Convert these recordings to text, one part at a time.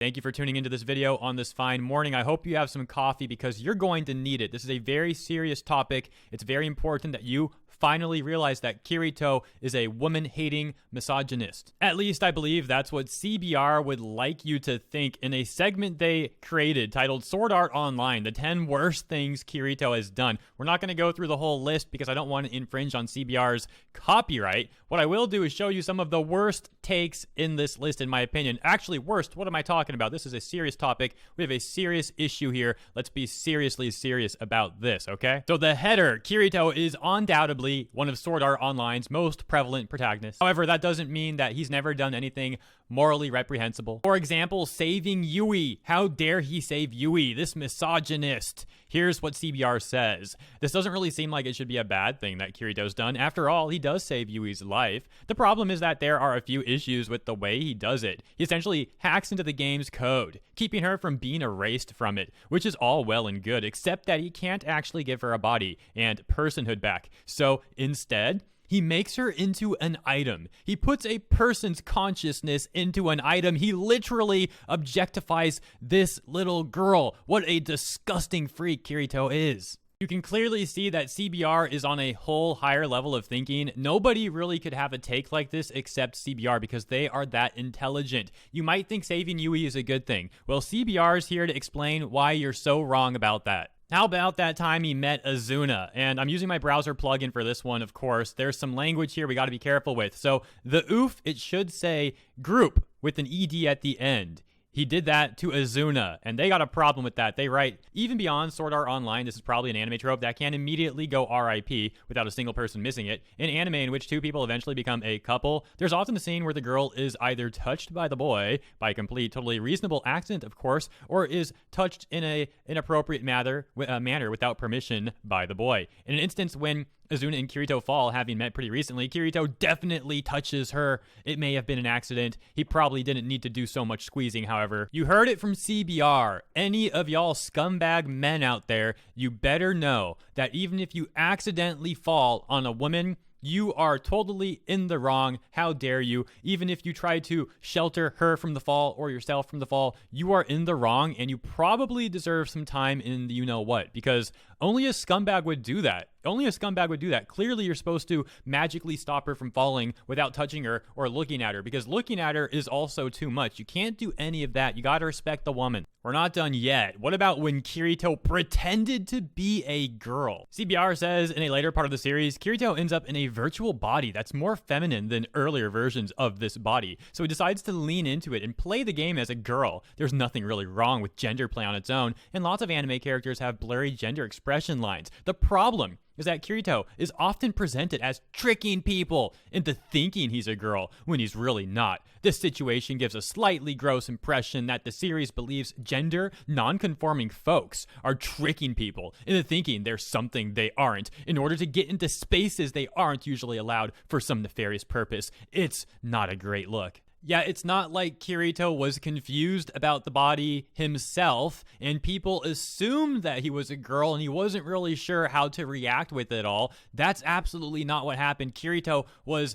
Thank you for tuning into this video on this fine morning. I hope you have some coffee because you're going to need it. This is a very serious topic. It's very important that you finally realize that Kirito is a woman-hating misogynist. At least I believe that's what CBR would like you to think in a segment they created titled Sword Art Online, the 10 worst things Kirito has done. We're not going to go through the whole list because I don't want to infringe on CBR's copyright. What I will do is show you some of the worst takes in this list, in my opinion. Actually, worst, what am I talking about? This is a serious topic. We have a serious issue here. Let's be seriously serious about this, okay? So the header, Kirito is undoubtedly one of Sword Art Online's most prevalent protagonists. However, that doesn't mean that he's never done anything morally reprehensible. For example, saving Yui. How dare he save Yui, this misogynist? Here's what CBR says. This doesn't really seem like it should be a bad thing that Kirito's done. After all, he does save Yui's life. The problem is that there are a few issues with the way he does it. He essentially hacks into the game's code, keeping her from being erased from it, which is all well and good, except that he can't actually give her a body and personhood back. So instead, he makes her into an item. He puts a person's consciousness into an item. He literally objectifies this little girl. What a disgusting freak Kirito is. You can clearly see that CBR is on a whole higher level of thinking. Nobody really could have a take like this except CBR because they are that intelligent. You might think saving Yui is a good thing. Well, CBR is here to explain why you're so wrong about that. How about that time he met Azuna? And I'm using my browser plugin for this one, of course. There's some language here we got to be careful with. So the oof, it should say group with an ED at the end. He did that to Azuna, and they got a problem with that. They write, even beyond Sword Art Online, this is probably an anime trope that can immediately go RIP without a single person missing it. In anime in which two people eventually become a couple, there's often a scene where the girl is either touched by the boy, by a complete, totally reasonable accident, of course, or is touched in an inappropriate manner without permission by the boy. In an instance when Azuna and Kirito fall, having met pretty recently, Kirito definitely touches her. It may have been an accident. He probably didn't need to do so much squeezing, however. You heard it from CBR. Any of y'all scumbag men out there, you better know that even if you accidentally fall on a woman, you are totally in the wrong. How dare you? Even if you try to shelter her from the fall or yourself from the fall, you are in the wrong and you probably deserve some time in the you-know-what, because only a scumbag would do that. Only a scumbag would do that. Clearly, you're supposed to magically stop her from falling without touching her or looking at her, because looking at her is also too much. You can't do any of that. You gotta respect the woman. We're not done yet. What about when Kirito pretended to be a girl? CBR says in a later part of the series, Kirito ends up in a virtual body that's more feminine than earlier versions of this body. So he decides to lean into it and play the game as a girl. There's nothing really wrong with gender play on its own, and lots of anime characters have blurry gender expression lines. The problem is that Kirito is often presented as tricking people into thinking he's a girl when he's really not. This situation gives a slightly gross impression that the series believes gender non-conforming folks are tricking people into thinking they're something they aren't in order to get into spaces they aren't usually allowed for some nefarious purpose. It's not a great look. Yeah, it's not like Kirito was confused about the body himself, and people assumed that he was a girl and he wasn't really sure how to react with it all. That's absolutely not what happened. Kirito was,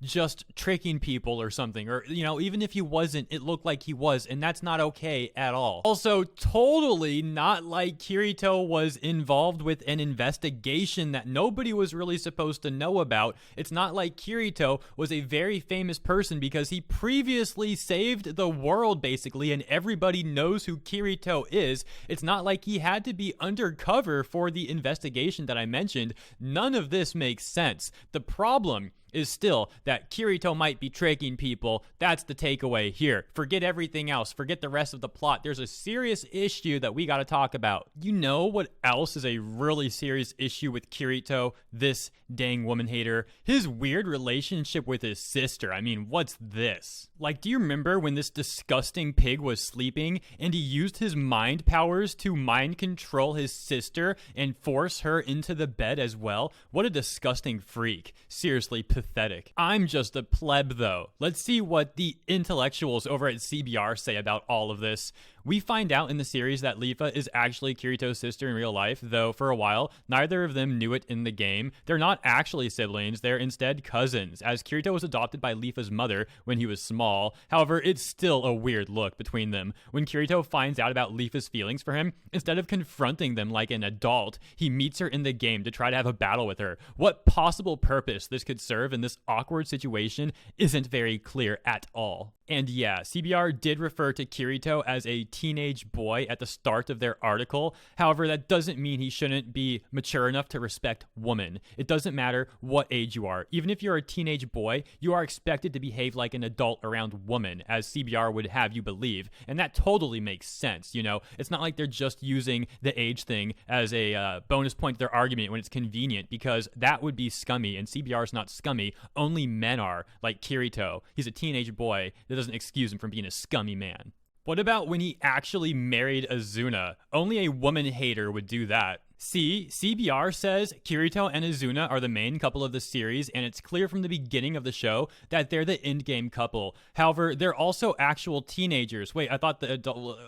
just tricking people or something. Or, even if he wasn't, it looked like he was, and that's not okay at all. Also, totally not like Kirito was involved with an investigation that nobody was really supposed to know about. It's not like Kirito was a very famous person because he previously saved the world, basically, and everybody knows who Kirito is. It's not like he had to be undercover for the investigation that I mentioned. None of this makes sense. The problem is still that Kirito might be tricking people. That's the takeaway here. Forget everything else. Forget the rest of the plot. There's a serious issue that we got to talk about. You know what else is a really serious issue with Kirito, this dang woman hater? His weird relationship with his sister. I mean, what's this? Like, do you remember when this disgusting pig was sleeping and he used his mind powers to mind control his sister and force her into the bed as well? What a disgusting freak. Seriously, pathetic. I'm just a pleb though. Let's see what the intellectuals over at CBR say about all of this. We find out in the series that Leafa is actually Kirito's sister in real life, though for a while, neither of them knew it in the game. They're not actually siblings, they're instead cousins, as Kirito was adopted by Leafa's mother when he was small. However, it's still a weird look between them. When Kirito finds out about Leafa's feelings for him, instead of confronting them like an adult, he meets her in the game to try to have a battle with her. What possible purpose this could serve in this awkward situation isn't very clear at all. And yeah, CBR did refer to Kirito as a teenage boy at the start of their article. However, that doesn't mean he shouldn't be mature enough to respect women. It doesn't matter what age you are. Even if you're a teenage boy, you are expected to behave like an adult around women, as CBR would have you believe. And that totally makes sense, you know? It's not like they're just using the age thing as a bonus point to their argument when it's convenient, because that would be scummy, and CBR is not scummy. Only men are, like Kirito. He's a teenage boy. That doesn't excuse him from being a scummy man. What about when he actually married Azuna? Only a woman hater would do that. See, CBR says Kirito and Azuna are the main couple of the series, and it's clear from the beginning of the show that they're the endgame couple. However, they're also actual teenagers. Wait, I thought the adult...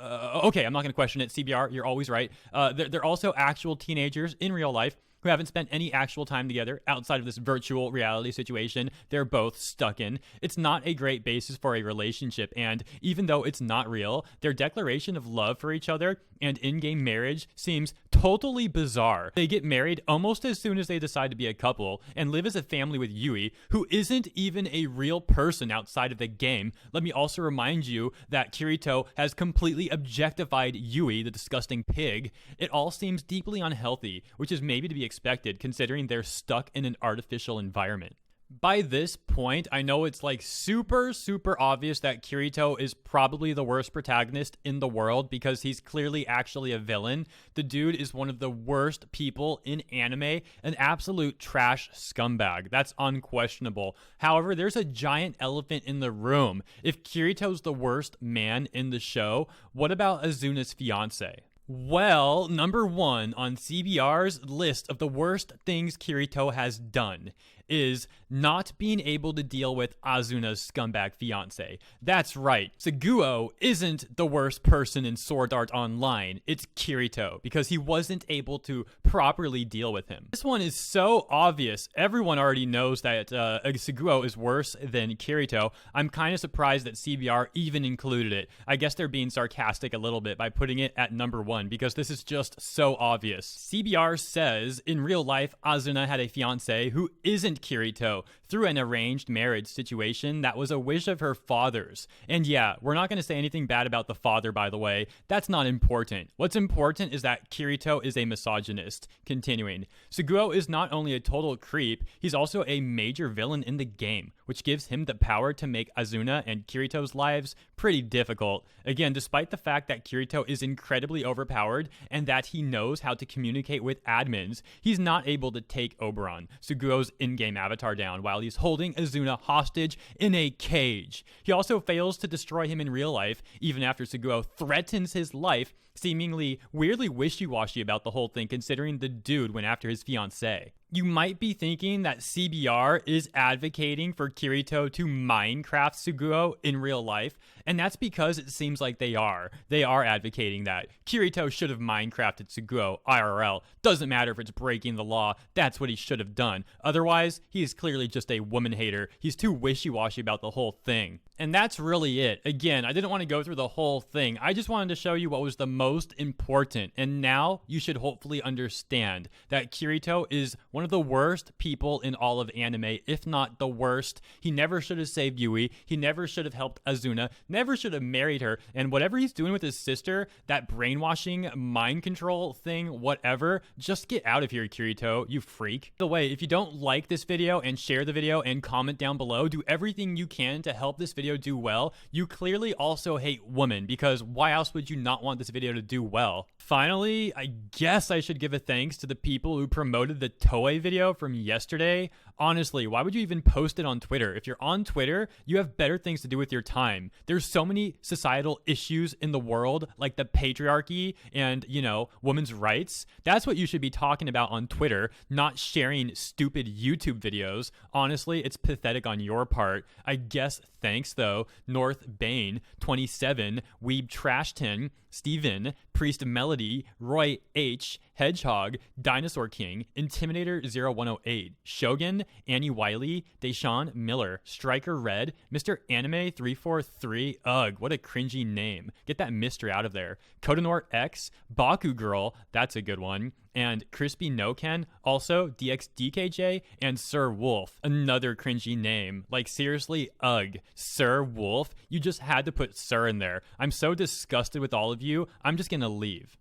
okay, I'm not going to question it. CBR, you're always right. They're also actual teenagers in real life who haven't spent any actual time together outside of this virtual reality situation they're both stuck in. It's not a great basis for a relationship, and even though it's not real, their declaration of love for each other and in-game marriage seems totally bizarre. They get married almost as soon as they decide to be a couple and live as a family with Yui, who isn't even a real person outside of the game. Let me also remind you that Kirito has completely objectified Yui, the disgusting pig. It all seems deeply unhealthy, which is maybe to be expected considering they're stuck in an artificial environment. By this point, I know it's like super obvious that Kirito is probably the worst protagonist in the world because he's clearly actually a villain. The dude is one of the worst people in anime, an absolute trash scumbag. That's unquestionable. However, there's a giant elephant in the room. If Kirito's the worst man in the show, what about Azuna's fiance? Well, number one on CBR's list of the worst things Kirito has done is not being able to deal with Azuna's scumbag fiance. That's right, Suguo isn't the worst person in Sword Art Online, it's Kirito, because he wasn't able to properly deal with him. This one is so obvious, everyone already knows that Suguo is worse than Kirito. I'm kind of surprised that CBR even included it. I guess they're being sarcastic a little bit by putting it at number one, because this is just so obvious. CBR says, in real life, Azuna had a fiance who isn't Kirito through an arranged marriage situation that was a wish of her father's. And yeah, we're not going to say anything bad about the father, by the way. That's not important. What's important is that Kirito is a misogynist. Continuing, Suguo is not only a total creep, he's also a major villain in the game, which gives him the power to make Azuna and Kirito's lives pretty difficult. Again, despite the fact that Kirito is incredibly overpowered and that he knows how to communicate with admins, he's not able to take Oberon, Suguo's in-game avatar, down while he's holding Azuna hostage in a cage. He also fails to destroy him in real life, even after Suguo threatens his life, seemingly weirdly wishy-washy about the whole thing considering the dude went after his fiancée. You might be thinking that CBR is advocating for Kirito to Minecraft Suguo in real life, and that's because it seems like they are. They are advocating that. Kirito should have Minecrafted Suguo IRL. Doesn't matter if it's breaking the law, that's what he should have done. Otherwise, he is clearly just a woman hater. He's too wishy-washy about the whole thing. And that's really it. Again, I didn't want to go through the whole thing. I just wanted to show you what was the most important. And now you should hopefully understand that Kirito is one of the worst people in all of anime, if not the worst. He never should have saved Yui. He never should have helped Azuna. Never should have married her. And whatever he's doing with his sister, that brainwashing, mind control thing, whatever, just get out of here, Kirito, you freak. By the way, if you don't like this video and share the video and comment down below, do everything you can to help this video do well. You clearly also hate women, because why else would you not want this video to do well? Finally, I guess I should give a thanks to the people who promoted the Toei video from yesterday. Honestly, why would you even post it on Twitter? If you're on Twitter, you have better things to do with your time. There's so many societal issues in the world, like the patriarchy and, you know, women's rights. That's what you should be talking about on Twitter, not sharing stupid YouTube videos. Honestly, it's pathetic on your part. I guess thanks, though. though. North Bane, 27, Weeb Trashton, Steven, Priest Melody, Roy H, Hedgehog, Dinosaur King, Intimidator 0108, Shogun, Annie Wiley, Deshaun Miller, Striker Red, Mr. Anime 343, ugh, what a cringy name. Get that Mr. out of there. Kodanor X, Baku Girl, that's a good one. And Crispy No Ken, also DXDKJ, and Sir Wolf, another cringy name. Like, seriously, ugh. Sir Wolf? You just had to put Sir in there. I'm so disgusted with all of you, I'm just gonna leave.